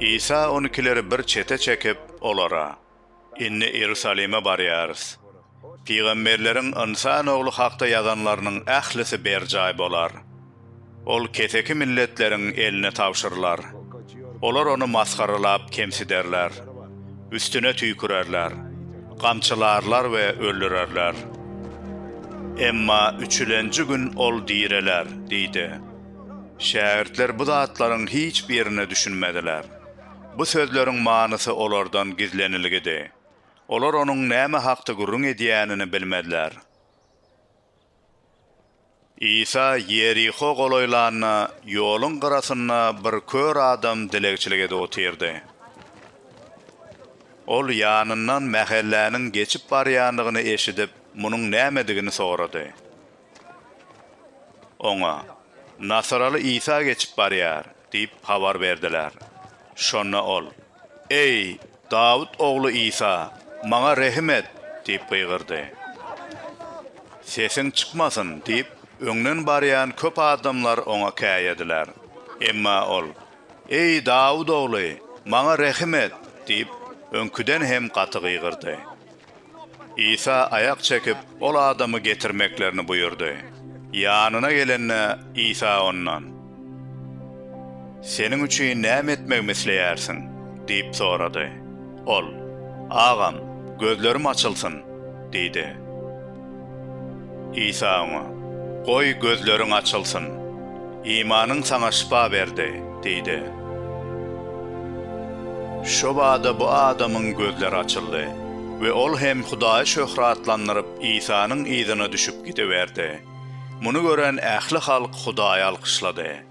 İsa onkileri bir çete çekip olara, inni Yerusalime barýarys. Peygamberlerin insan oğlu hakda yazanlarının ählisi berjay bolar. Ol keteki milletlerin eline tavşırlar. Olar onu maskaralap kemsiderler. Üstüne tüykürerler. Kamçılarlar ve öldürerler. Emma üçülenci gün ol direler, deydi. Şähertler bu zatların hiç birine düşünmediler. Bu sözlerin manysy olardan gizlenilgidi. Olar onun näme hakda gurrun edýänini bilmediler. İsa Yeriho goloýlaryna ýolun garasyna bir kör adam dilegçilik edip oturdy. Ol ýanyndan mähelläniň geçip barýandygyny eşidip, munyň nämedigini sorady. Oňa, Nasaraly İsa geçip barýar, diýip habar berdiler. Şonna ol, ey Davud oğlu İsa, maňa rehim et, diýip gygyrdy. Sesin çykmasyn, diýip öňden barýan köp adamlar oňa käýediler. Emma ol, ey Davud oğlu, maňa rehim et, diýip öňküden hem gaty gygyrdy. İsa ayak çekip ol adamı getirmeklerini buyurdu. Yanına gelenne İsa ondan, "Senin üçin näme etmek mesleýärsiň?" diýip sorady. Ol, "Agam, gözlerim açylsyn," diýdi. İsa oňa, "Goý gözleriň açylsyn. İmanyň saňa şifa berdi," diýdi. Şo bada bu adamın gözleri açıldı ve ol hem Hudaýy şöhratlandyryp İsa'nın ýzyna düşüp gidiverdi. Muny gören ähli halk Hudaýy alkyşlady.